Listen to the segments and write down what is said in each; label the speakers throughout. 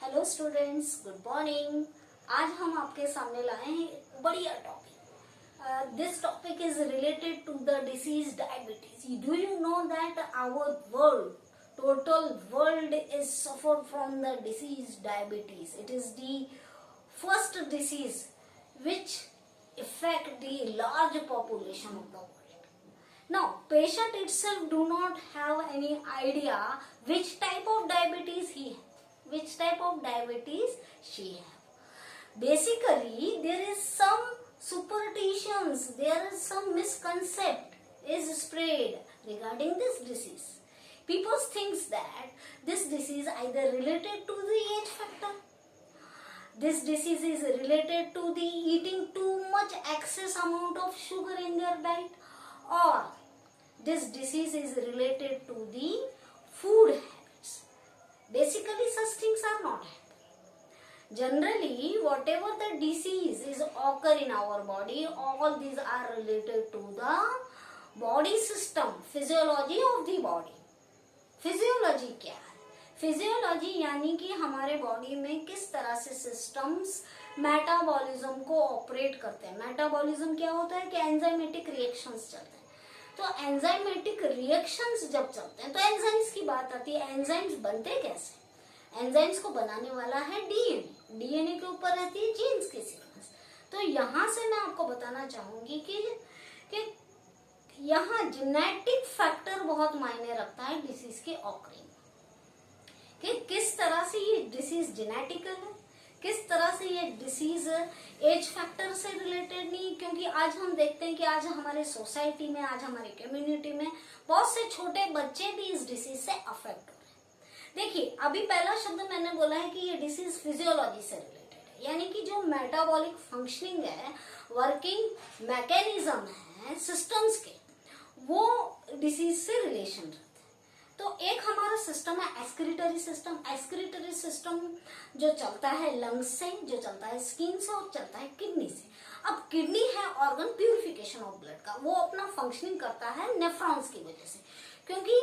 Speaker 1: Hello students, good morning. आज हम आपके सामने लाए हैं एक बढ़िया topic. This topic is related to the disease diabetes. Do you know that our total world is suffer from the disease diabetes. It is the first disease which affect the large population of the world. Now, patient itself do not have any idea which type of diabetes she have. Basically, there is some superstitions, there is some misconcept is spread regarding this disease. People thinks that this disease either related to the age factor. This disease is related to the eating too much excess amount of sugar in their diet, or this disease is related to the food habits. Basically, such things are not happening. Generally, whatever the disease is occur in our body, all these are related to the body system, physiology of the body. Physiology क्या है? Physiology यानी कि हमारे body में किस तरह से systems metabolism को ऑपरेट करते हैं। मेटाबॉलिज्म क्या होता है कि एंजाइमेटिक रिएक्शंस चलते हैं। तो एंजाइमेटिक रिएक्शंस जब चलते हैं तो एंजाइम्स की बात आती है। एंजाइम्स बनते कैसे? एंजाइम्स को बनाने वाला है डीएनए। डीएनए के ऊपर रहती है जीन्स की सीक्वेंस। तो यहाँ से मैं आपको बताना चाहूंगी कि यहाँ जेनेटिक फैक्टर बहुत मायने रखता है डिसीज के ऑकरिंग, कि किस तरह से ये डिसीज जेनेटिकल है, किस तरह से ये डिसीज एज फैक्टर से रिलेटेड नहीं। क्योंकि आज हम देखते हैं कि आज हमारे सोसाइटी में, आज हमारे कम्युनिटी में बहुत से छोटे बच्चे भी इस डिसीज से अफेक्ट हो रहे हैं। देखिए, अभी पहला शब्द मैंने बोला है कि ये डिसीज फिजियोलॉजी से रिलेटेड है, यानी कि जो मेटाबॉलिक फंक्शनिंग है, वर्किंग मैकेनिज्म है सिस्टम्स के, वो डिसीज से रिलेशन रखते हैं। तो एक हमारा सिस्टम है एक्सक्रीटरी सिस्टम। एक्सक्रीटरी सिस्टम जो चलता है लंग्स से, जो चलता है स्किन से और चलता है किडनी से। अब किडनी है ऑर्गन प्यूरिफिकेशन ऑफ ब्लड का, वो अपना फंक्शनिंग करता है नेफ्रॉन्स की वजह से, क्योंकि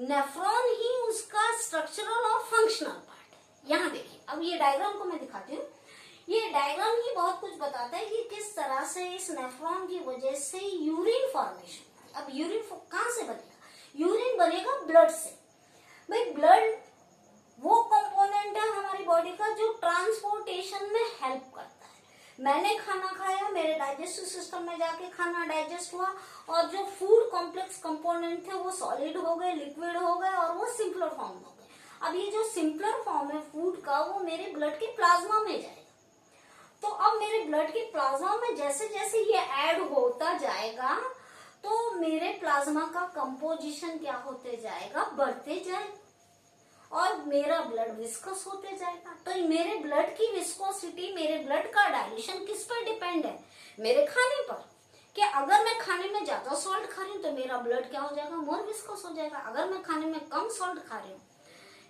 Speaker 1: नेफ्रॉन ही उसका स्ट्रक्चरल और फंक्शनल पार्ट है। यहाँ देखिए, अब ये डायग्राम को मैं दिखाती हूँ। ये डायग्राम ही बहुत कुछ बताता है कि किस तरह से इस नेफ्रॉन की वजह से यूरिन फॉर्मेशन। अब यूरिन कहाँ से बनेगा? यूरिन बनेगा ब्लड से। भाई, ब्लड वो कंपोनेंट है हमारी बॉडी का जो ट्रांसपोर्टेशन में हेल्प करता है। मैंने खाना खाया, मेरे डाइजेस्टिव सिस्टम में जाके खाना डाइजेस्ट हुआ, और जो फूड कॉम्प्लेक्स कंपोनेंट थे वो सॉलिड हो गए, लिक्विड हो गए, और वो सिंपलर फॉर्म हो गए। अब ये जो सिंपलर फॉर्म है फूड का, वो मेरे ब्लड के प्लाज्मा में जाएगा। तो अब मेरे ब्लड के प्लाज्मा में जैसे जैसे ये ऐड होता जाएगा, तो मेरे प्लाज्मा का कंपोजिशन क्या होते जाएगा? बढ़ते जाएगा, और मेरा ब्लड विस्कस होते जाएगा। तो मेरे ब्लड की विस्कोसिटी, मेरे ब्लड का डाइल्यूशन किस पर डिपेंड है? मेरे खाने पर। कि अगर मैं खाने में ज्यादा सॉल्ट खा रही हूँ तो मेरा ब्लड क्या हो जाएगा? मोर विस्कस हो जाएगा। अगर मैं खाने में कम सॉल्ट खा रही हूँ,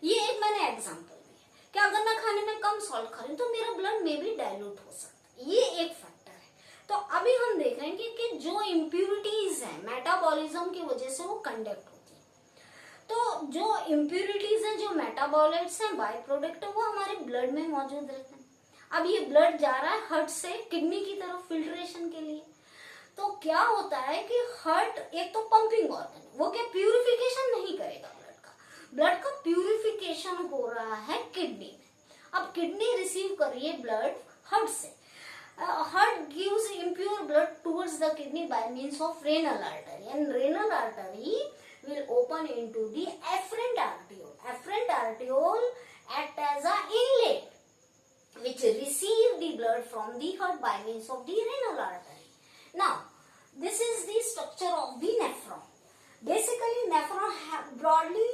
Speaker 1: ये एक मैंने एग्जाम्पल दिया कि अगर मैं खाने में कम सॉल्ट खा रही हूँ तो मेरा ब्लड में भी डाइल्यूट हो सकता है। ये एक फैक्टर है। तो अभी हम देख रहे हैं कि जो इम्प्यूरिटीज है मेटाबॉलिज्म की वजह से वो कंडक्ट होती है। तो जो इम्प्यूरिटीज है, जो मेटाबॉलाइट्स हैं, बाय प्रोडक्ट, वो हमारे ब्लड में मौजूद रहते हैं। अब ये ब्लड जा रहा है हार्ट से किडनी की तरफ फिल्ट्रेशन के लिए। तो क्या होता है कि हार्ट एक तो पंपिंग ऑर्गन, वो क्या प्यूरिफिकेशन नहीं करेगा ब्लड का। ब्लड का प्यूरिफिकेशन हो रहा है किडनी में। अब किडनी रिसीव कर रही है ब्लड हार्ट से। Heart gives impure blood towards the kidney by means of renal artery, and renal artery will open into the afferent arteriole. Afferent arteriole act as a inlet which receive the blood from the heart by means of the renal artery. Now, this is the structure of the nephron. Basically, nephron broadly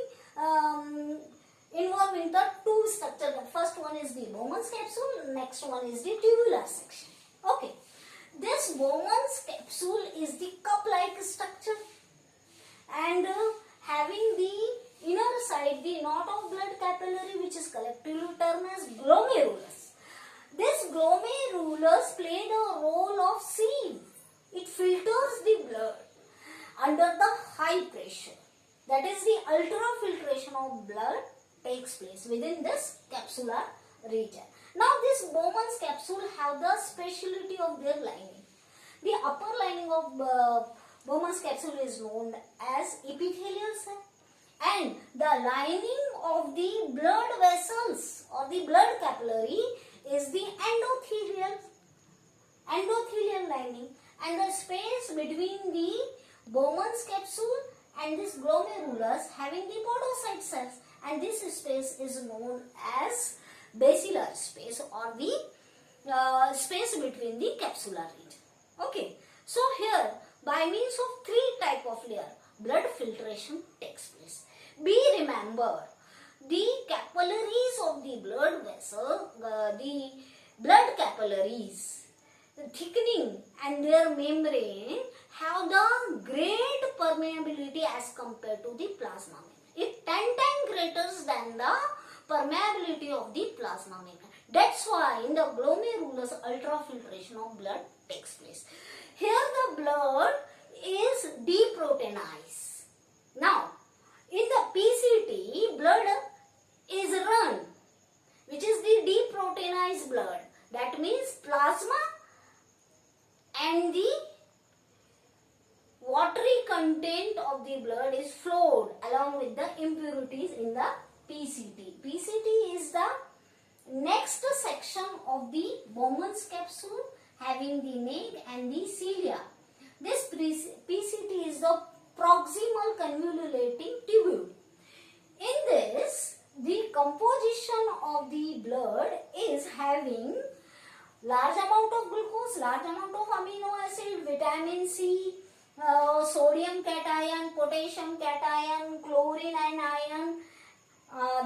Speaker 1: involved in the two structures. The first one is the Bowman's capsule, next one is the tubular section. Okay, this Bowman's capsule is the cup-like structure, and having the inner side the knot of blood capillary, which is collectively termed as glomerulus. This glomerulus play the role of sieve. It filters the blood under the high pressure. That is, the ultrafiltration of blood takes place within this capsular region. Now this Bowman's capsule have the speciality of their lining. The upper lining of Bowman's capsule is known as epithelial cell, and the lining of the blood vessels or the blood capillary is the endothelial lining, and the space between the Bowman's capsule and this glomerulus having the podocyte cells, and this space is known as basilar space or the space between the capsular region. Okay, so here by means of three type of layer blood filtration takes place. Be remember, the capillaries of the blood vessel, the blood capillaries, the thickening and their membrane have the great permeability as compared to the plasma membrane. It 10 times greater than the permeability of the plasma membrane. That's why in the glomerulus ultrafiltration of blood takes place. Here the blood is deproteinized. Now in the PCT, blood is run, which is the deproteinized blood. That means plasma and the watery content of the blood is flowed along with the impurities in the PCT. PCT is the next section of the Bowman's capsule having the neck and the cilia. This PCT is the proximal convoluting tubule. In this, the composition of the blood is having large amount of glucose, large amount of amino acid, vitamin C, sodium cation, potassium cation, chlorine and iron,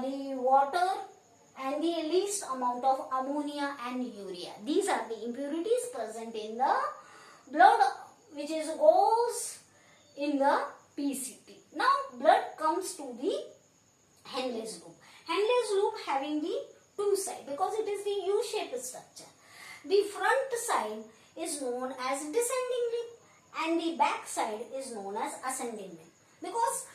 Speaker 1: the water, and the least amount of ammonia and urea. These are the impurities present in the blood, which is goes in the PCT. Now blood comes to the Henle's loop. Henle's loop having the two sides because it is the U-shaped structure. The front side is known as descending limb and the back side is known as ascending limb. Because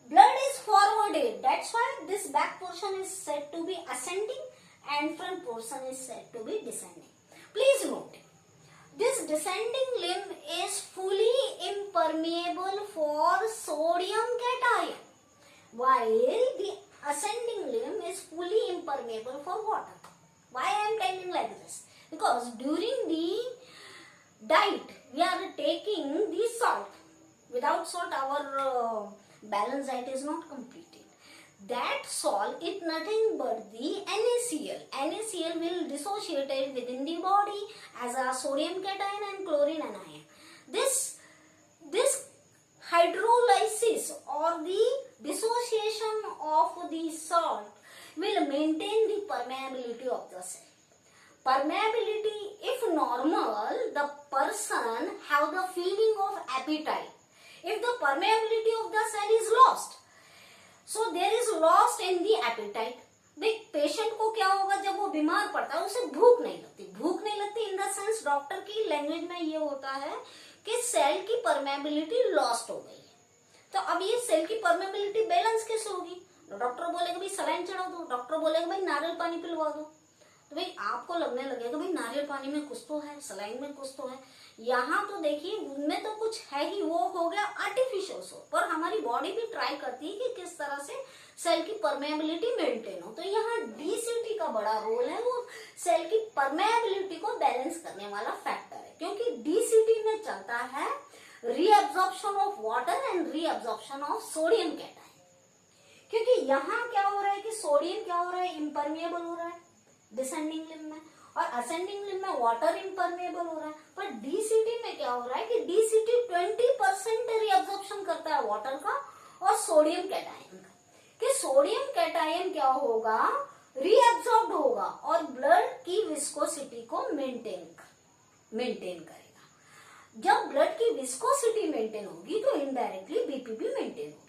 Speaker 1: blood is forwarded, that's why this back portion is said to be ascending and front portion is said to be descending. Please note, this descending limb is fully impermeable for sodium cation, while the ascending limb is fully impermeable for water. Why I am telling like this? Because during the diet we are taking the salt. Without salt our balanced diet is not completed. That salt is nothing but the NaCl. NaCl will dissociate it within the body as a sodium cation and chlorine and ion. This hydrolysis or the dissociation of the salt will maintain the permeability of the cell. Permeability, if normal, the person have the feeling of appetite. If the permeability of the cell is lost, so there is lost in the appetite. देख patient को क्या होगा जब वो बीमार पड़ता है, उसे भूख नहीं लगती इन द सेंस डॉक्टर की लैंग्वेज में ये होता है कि सेल की परमेबिलिटी लॉस्ट हो गई है। तो अब ये सेल की परमेबिलिटी बैलेंस कैसे होगी? डॉक्टर बोलेगा भाई सलाइन चढ़ा दो, डॉक्टर बोलेगा भाई नारियल पानी पिलवा दो। तो भाई आपको लगने लगेगा भाई नारियल पानी में कुछ तो है, सलाइन में कुछ तो है। यहाँ तो देखिए उनमें तो कुछ है ही, वो हो गया आर्टिफिशियल सोर्स, पर हमारी बॉडी भी ट्राई करती है कि किस तरह से सेल की परमेबिलिटी मेंटेन हो। तो यहाँ डीसीटी का बड़ा रोल है, वो सेल की परमेबिलिटी को बैलेंस करने वाला फैक्टर है, क्योंकि डीसीटी में चलता है reabsorption of water and reabsorption of sodium cation. क्योंकि यहाँ क्या हो रहा है कि सोडियम क्या हो रहा है, इम्परमेबल हो रहा है डिसेंडिंग लिम्ब में, और असेंडिंग लिम्ब में वाटर इम्परमेबल हो रहा है। पर डीसीटी में क्या हो रहा है कि डीसीटी 20% रीअब्जॉर्प्शन करता है वाटर का और सोडियम कैटायन का, कि सोडियम कैटायन क्या होगा, रीअब्जॉर्ब होगा और ब्लड की विस्कोसिटी को मेंटेन करेगा। जब ब्लड की विस्कोसिटी मेंटेन होगी तो इनडायरेक्टली बीपी भी मेंटेन होगी।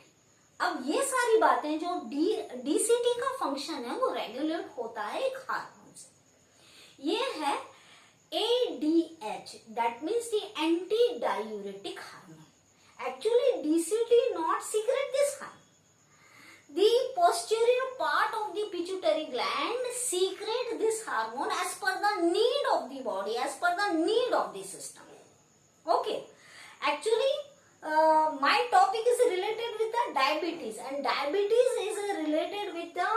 Speaker 1: अब ये सारी बातें जो डीसीटी का फंक्शन है वो रेगुलेट होता है एक हार्मोन से। ये है ADH, that means the anti-diuretic hormone. Actually DCT not secret this hormone. The posterior part of the pituitary gland secrete this hormone as per the need of the body, as per the need of the system. Okay. Actually, my topic is related with the diabetes, and diabetes is related with the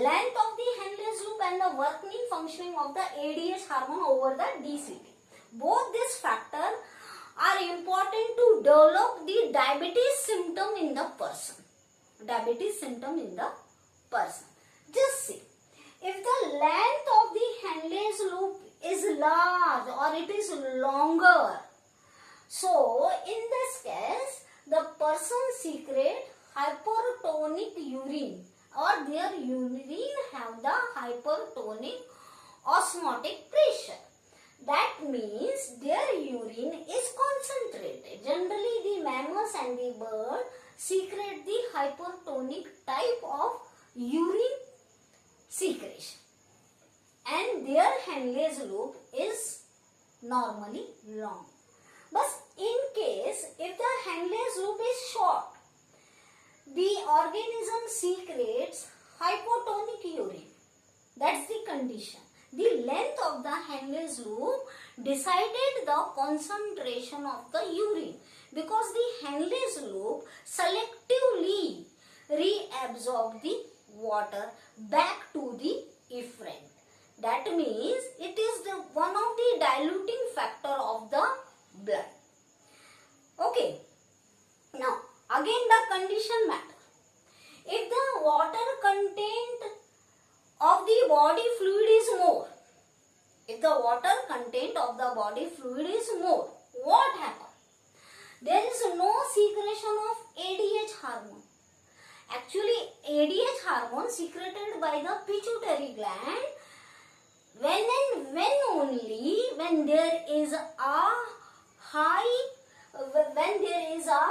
Speaker 1: length of the Henle's loop and the working functioning of the ADH hormone over the DCT. Both these factors are important to develop the diabetes symptom in the person. Diabetes symptom in the person. Just see, if the length of the Henle's loop is large or it is longer, so in this case the person secrete hypertonic urine, or their urine have the hypertonic osmotic pressure. That means their urine is concentrated. Generally the mammals and the bird secrete the hypertonic type of urine secretion, and their Henle's loop is normally long. But in case if the Henle's loop is short, the organism secretes hypotonic urine. That's the condition. The length of the Henle's loop decided the concentration of the urine, because the Henle's loop selectively reabsorb the water back to the efferent. That means it is the one of the diluting factor of the blood. Okay. Now again the condition matter. If the water content of the body fluid is more, if the water content of the body fluid is more, what happens? There is no secretion of ADH hormone. Actually, ADH hormone secreted by the pituitary gland when and when only when there is a high, when there is a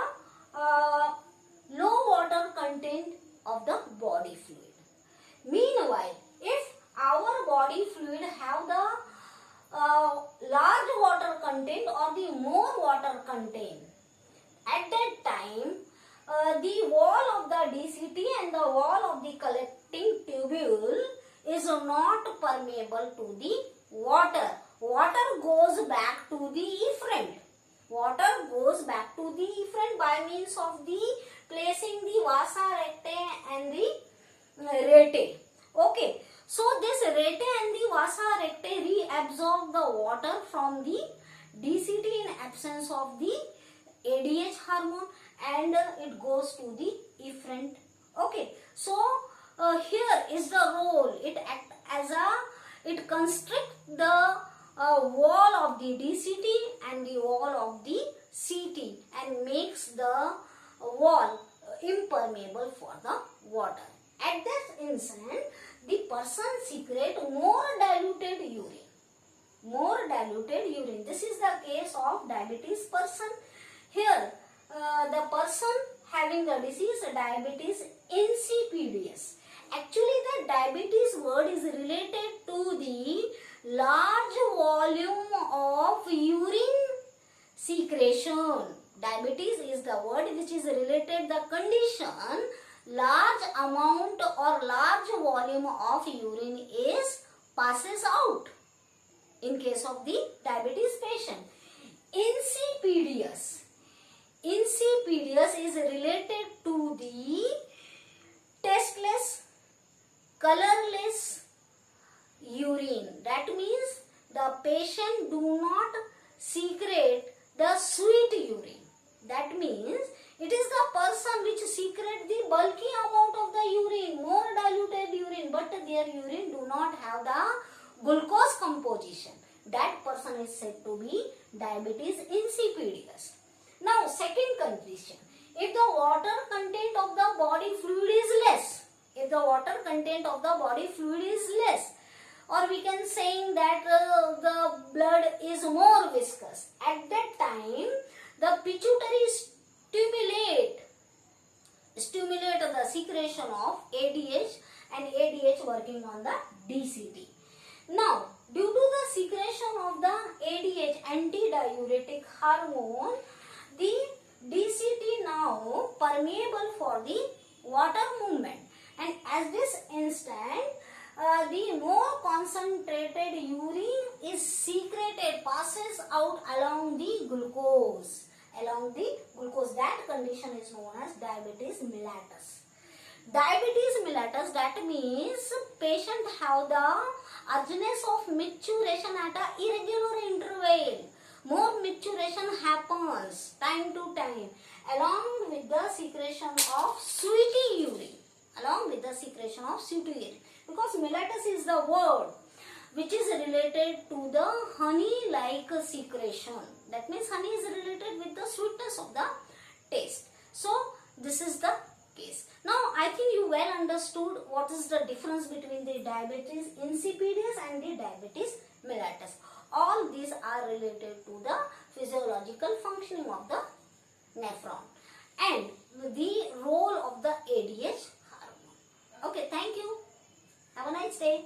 Speaker 1: low water content of the body fluid. Meanwhile, if our body fluid have the large water content or the more water content, at that time the wall of the DCT and the wall of the collecting tubule is not permeable to the water. Water goes back to the efferent. Water goes back to the efferent by means of the placing the vasa rectae and the rete. Okay. So this rete and the vasa rectae reabsorb the water from the DCT in absence of the ADH hormone, and it goes to the efferent. Okay. So here is the role. It act as it constricts the wall of the DCT and the wall of the CT and makes the wall impermeable for the water. At this instant, the person secrete more diluted urine. More diluted urine. This is the case of diabetes person. Here, the person having the disease diabetes insipidus. Actually, the diabetes word is related to the large volume of urine secretion. Diabetes is the word which is related the condition large amount or large volume of urine is passes out in case of the diabetes patient. Insipidus. Insipidus is related to the tasteless, colorless urine. That means the patient do not secrete the sweet urine. That means it is the person which secrete the bulky amount of the urine, more diluted urine, but their urine do not have the glucose composition. That person is said to be diabetes insipidus. Now, second condition. If the water content of the body fluid is less, if the water content of the body fluid is less, or we can saying that the blood is more viscous, at that time the pituitary stimulate the secretion of ADH and ADH working on the DCT. Now, due to the secretion of the ADH antidiuretic hormone, the DCT now permeable for the water movement, and at this instant the more concentrated urine is secreted, passes out along the glucose. That condition is known as diabetes mellitus. Diabetes mellitus, that means patient have the urgency of maturation at a irregular interval. More maturation happens time to time along with the secretion of sweaty urine. Because mellitus is the word which is related to the honey-like secretion. That means honey is related with the sweetness of the taste. So this is the case. Now I think you well understood what is the difference between the diabetes insipidus and the diabetes mellitus. All these are related to the physiological functioning of the nephron and the role of the ADH hormone. Okay, thank you. Have a nice day.